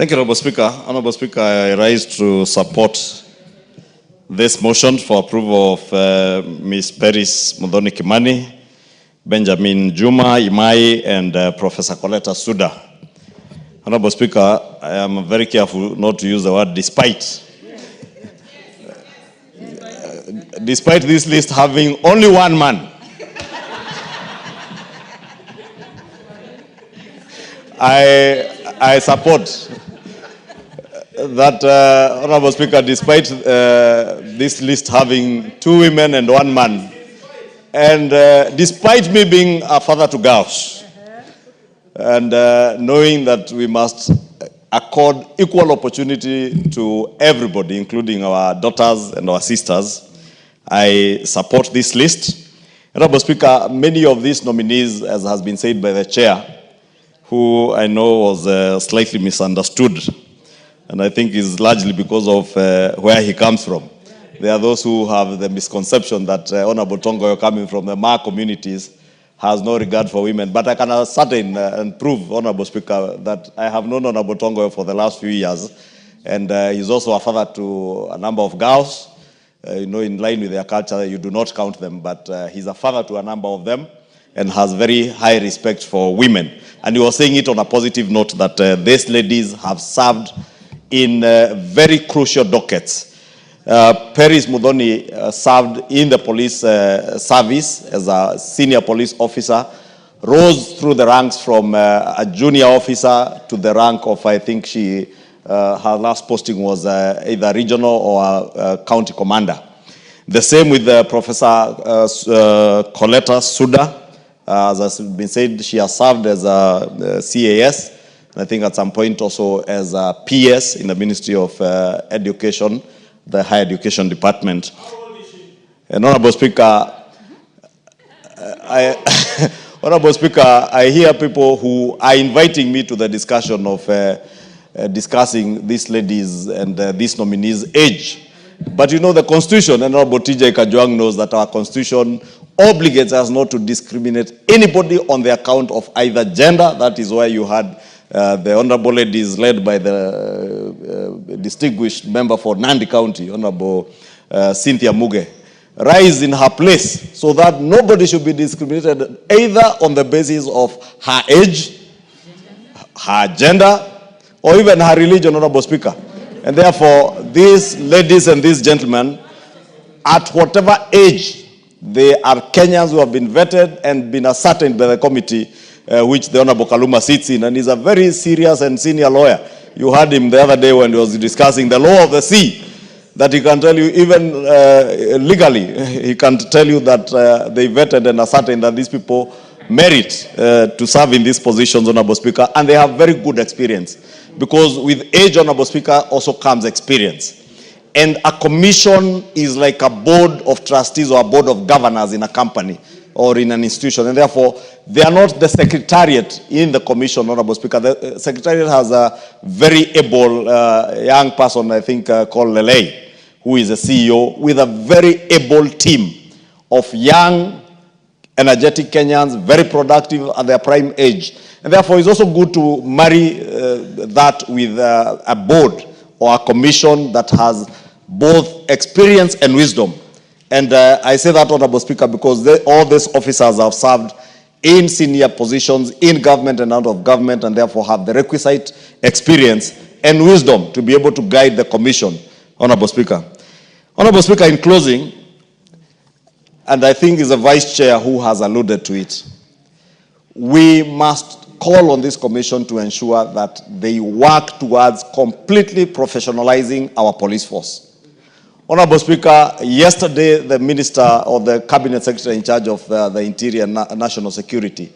Thank you, Honorable Speaker. Honorable Speaker, I rise to support this motion for approval of Ms. Peris Muthoni Kimani, Benjamin Juma Imai, and Professor Coletta Suda. Honorable Speaker, I am very careful not to use the word despite. Despite this list having only one man. I support that, Honorable Speaker, despite this list having two women and one man, and despite me being a father to girls, and knowing that we must accord equal opportunity to everybody, including our daughters and our sisters, I support this list. Honorable Speaker, many of these nominees, as has been said by the chair, who I know was slightly misunderstood, and I think is largely because of where he comes from. There are those who have the misconception that Honorable Tongoyo, coming from the Ma communities, has no regard for women. But I can ascertain and prove, Honorable Speaker, that I have known Honorable Tongoyo for the last few years, and he's also a father to a number of girls. In line with their culture, you do not count them, but he's a father to a number of them and has very high respect for women. And he was saying it on a positive note that these ladies have served in very crucial dockets. Peris Muthoni served in the police service as a senior police officer, rose through the ranks from a junior officer to the rank of, I think her last posting was either regional or county commander. The same with Professor Coletta Suda. As has been said, she has served as a CAS, and I think at some point also as a PS in the Ministry of Education, the Higher Education Department. And Honorable Speaker, Honorable Speaker, I hear people who are inviting me to the discussion of discussing these ladies and these nominees' age. But you know the Constitution, and Honorable TJ Kajwang knows that our Constitution obligates us not to discriminate anybody on the account of either gender. That is why you had the honorable ladies led by the distinguished member for Nandi County, Honorable Cynthia Muge, rise in her place so that nobody should be discriminated either on the basis of her age, her gender, or even her religion, Honorable Speaker. And therefore, these ladies and these gentlemen, at whatever age, they are Kenyans who have been vetted and been ascertained by the committee which the Honorable Kaluma sits in, and he's a very serious and senior lawyer. You heard him the other day when he was discussing the law of the sea, that he can tell you even legally, he can tell you that they vetted and ascertained that these people merit to serve in these positions, Honorable Speaker, and they have very good experience. Because with age, Honorable Speaker, also comes experience. And a commission is like a board of trustees or a board of governors in a company or in an institution. And therefore, they are not the secretariat in the commission, Honorable Speaker. The secretariat has a very able young person, I think, called Lele, who is a CEO, with a very able team of young, energetic Kenyans, very productive at their prime age. And therefore, it's also good to marry that with a board or a commission that has both experience and wisdom. And I say that, Honorable Speaker, because all these officers have served in senior positions in government and out of government, and therefore have the requisite experience and wisdom to be able to guide the commission, Honorable Speaker. Honorable Speaker, in closing, and I think it's the Vice Chair who has alluded to it, we must call on this commission to ensure that they work towards completely professionalizing our police force. Honorable Speaker, yesterday the Minister or the Cabinet Secretary in charge of the Interior and National Security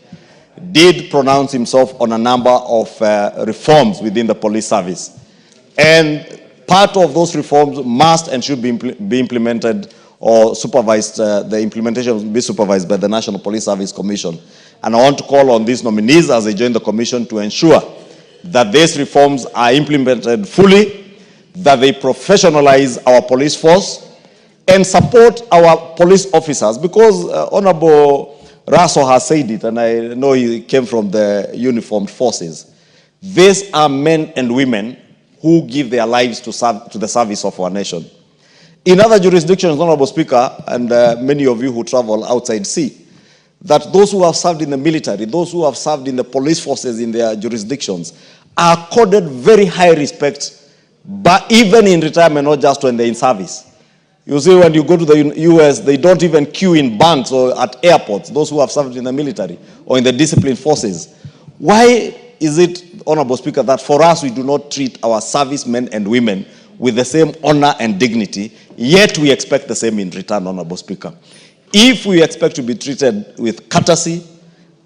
did pronounce himself on a number of reforms within the police service. And part of those reforms must and should be implemented or supervised, the implementation will be supervised by the National Police Service Commission. And I want to call on these nominees as they join the commission to ensure that these reforms are implemented fully, that they professionalize our police force, and support our police officers. Because Honorable Raso has said it, and I know he came from the uniformed forces, These are men and women who give their lives to the service of our nation. In other jurisdictions, Honorable Speaker, and many of you who travel outside see, that those who have served in the military, those who have served in the police forces in their jurisdictions, are accorded very high respect, but even in retirement, not just when they're in service. You see, when you go to the US, they don't even queue in banks or at airports, those who have served in the military or in the disciplined forces. Why is it, Honorable Speaker, that for us we do not treat our servicemen and women with the same honor and dignity, yet we expect the same in return, Honorable Speaker? If we expect to be treated with courtesy,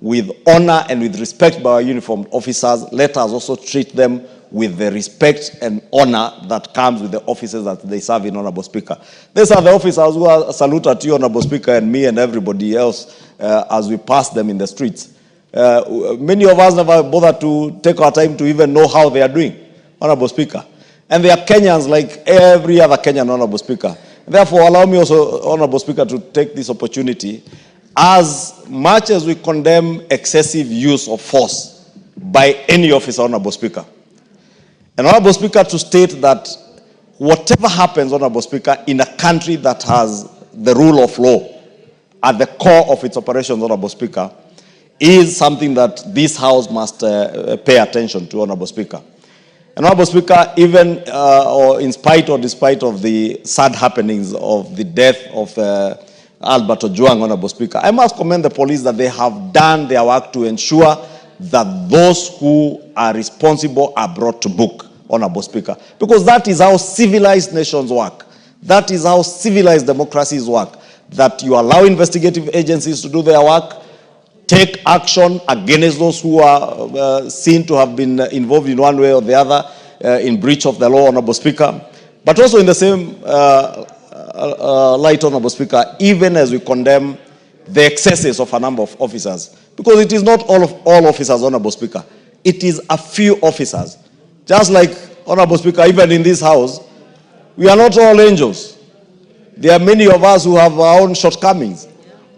with honor and with respect by our uniformed officers, let us also treat them with the respect and honor that comes with the officers that they serve in, Honorable Speaker. These are the officers who are salute at you, Honorable Speaker, and me and everybody else as we pass them in the streets. Many of us never bother to take our time to even know how they are doing, Honorable Speaker. And they are Kenyans like every other Kenyan, Honorable Speaker. Therefore, allow me also, Honorable Speaker, to take this opportunity. As much as we condemn excessive use of force by any officer, Honorable Speaker, and Honorable Speaker, to state that whatever happens, Honorable Speaker, in a country that has the rule of law at the core of its operations, Honorable Speaker, is something that this House must pay attention to, Honorable Speaker. And Honorable Speaker, even or in spite or despite of the sad happenings of the death of Albert Ojwang, Honorable Speaker, I must commend the police that they have done their work to ensure that those who are responsible are brought to book, Honorable Speaker. Because that is how civilized nations work. That is how civilized democracies work. That you allow investigative agencies to do their work, take action against those who are seen to have been involved in one way or the other in breach of the law, Honorable Speaker. But also in the same light, Honorable Speaker, even as we condemn the excesses of a number of officers, because it is not all officers, Honorable Speaker. It is a few officers. Just like, Honorable Speaker, even in this House, we are not all angels. There are many of us who have our own shortcomings.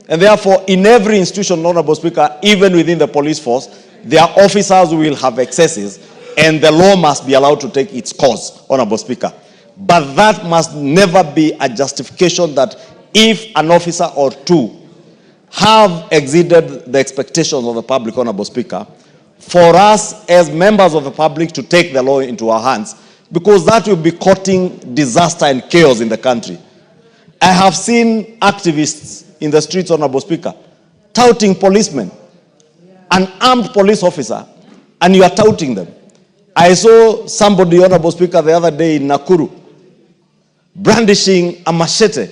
And therefore, in every institution, Honorable Speaker, even within the police force, there are officers who will have excesses, and the law must be allowed to take its course, Honorable Speaker. But that must never be a justification that if an officer or two have exceeded the expectations of the public, Honorable Speaker, for us as members of the public to take the law into our hands, because that will be courting disaster and chaos in the country. I have seen activists in the streets, Honorable Speaker, touting policemen, an armed police officer, and you are touting them. I saw somebody, Honorable Speaker, the other day in Nakuru, brandishing a machete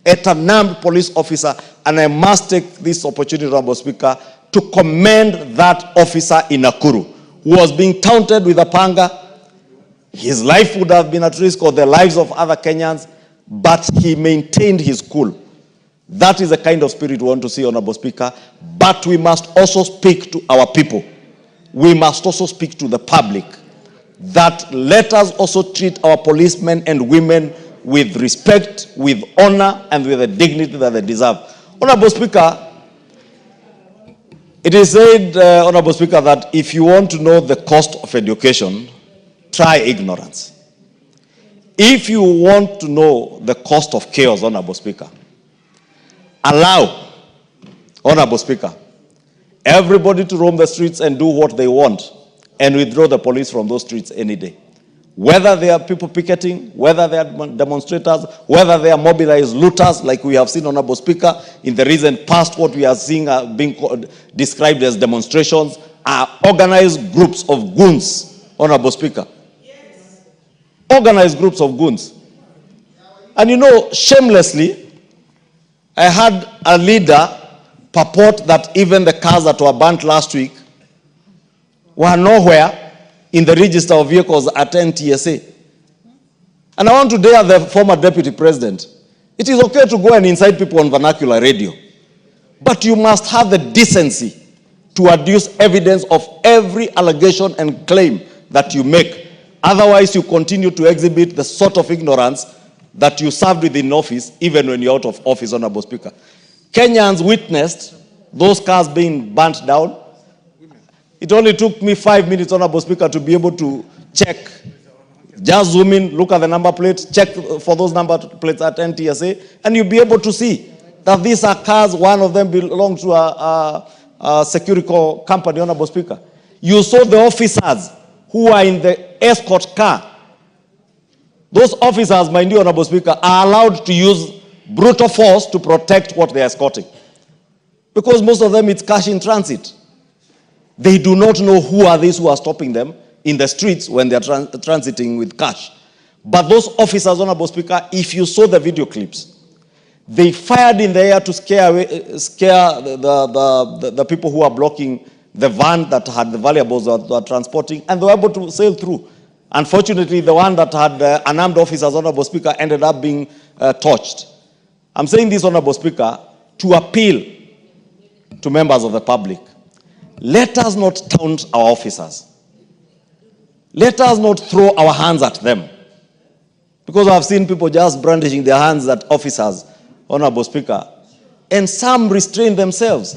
at an armed police officer, and I must take this opportunity, Honorable Speaker, to commend that officer in Nakuru who was being taunted with a panga. His life would have been at risk, or the lives of other Kenyans, but he maintained his cool. That is the kind of spirit we want to see, Honorable Speaker. But we must also speak to our people. We must also speak to the public that let us also treat our policemen and women with respect, with honor, and with the dignity that they deserve. Honorable Speaker, it is said, Honorable Speaker, that if you want to know the cost of education, try ignorance. If you want to know the cost of chaos, Honorable Speaker, allow, Honorable Speaker, everybody to roam the streets and do what they want and withdraw the police from those streets any day. Whether they are people picketing, whether they are demonstrators, whether they are mobilized looters, like we have seen, Honorable Speaker, in the recent past, what we are seeing being described as demonstrations are organized groups of goons, Honorable Speaker. Yes. Organized groups of goons. And you know, shamelessly, I had a leader purport that even the cars that were burnt last week were nowhere in the register of vehicles at NTSA. And I want to dare the former deputy president. It is okay to go and incite people on vernacular radio, but you must have the decency to adduce evidence of every allegation and claim that you make. Otherwise, you continue to exhibit the sort of ignorance that you served with in office, even when you're out of office, Honorable Speaker. Kenyans witnessed those cars being burnt down. It only took me 5 minutes, Honorable Speaker, to be able to check. Just zoom in, look at the number plates, check for those number plates at NTSA, and you'll be able to see that these are cars. One of them belongs to a security company, Honorable Speaker. You saw the officers who are in the escort car. Those officers, mind you, Honorable Speaker, are allowed to use brutal force to protect what they are escorting. Because most of them, it's cash in transit. They do not know who are these who are stopping them in the streets when they are transiting with cash. But those officers, Honorable Speaker, if you saw the video clips, they fired in the air to scare the people who are blocking the van that had the valuables that they were transporting, and they were able to sail through. Unfortunately, the one that had unarmed officers, Honorable Speaker, ended up being torched. I'm saying this, Honorable Speaker, to appeal to members of the public. Let us not taunt our officers. Let us not throw our hands at them. Because I've seen people just brandishing their hands at officers, Honorable Speaker, and some restrain themselves.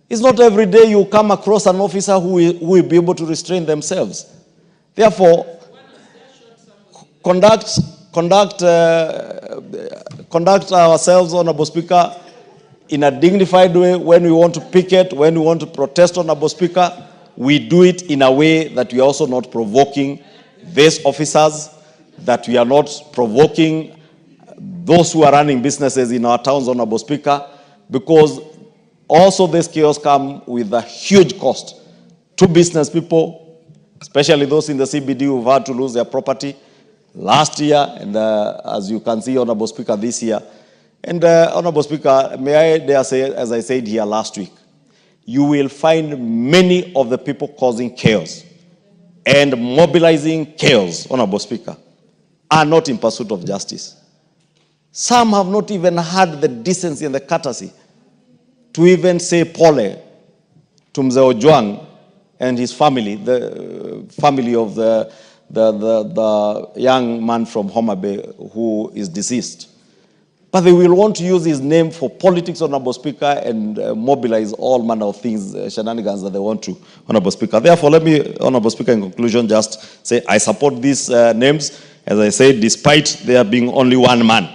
It's not every day you come across an officer who will be able to restrain themselves. Therefore, conduct ourselves, Honorable Speaker, in a dignified way. When we want to picket, when we want to protest, Honorable Speaker, we do it in a way that we are also not provoking these officers, that we are not provoking those who are running businesses in our towns, Honorable Speaker, because also this chaos comes with a huge cost to business people, especially those in the CBD who've had to lose their property last year, and as you can see, Honorable Speaker, this year. And Honorable Speaker, may I dare say, as I said here last week, you will find many of the people causing chaos and mobilizing chaos, Honorable Speaker, are not in pursuit of justice. Some have not even had the decency and the courtesy to even say pole to Mzee Ojwang and his family, the family of the young man from Homa Bay who is deceased. But they will want to use his name for politics, Honorable Speaker, and mobilize all manner of things, shenanigans that they want to, Honorable Speaker. Therefore, let me, Honorable Speaker, in conclusion, just say I support these names. As I said, despite there being only one man,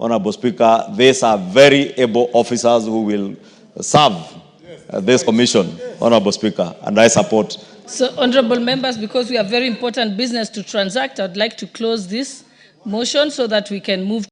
Honorable Speaker, these are very able officers who will serve this commission, Honorable Speaker, and I support. So, honorable members, because we have very important business to transact, I'd like to close this motion so that we can move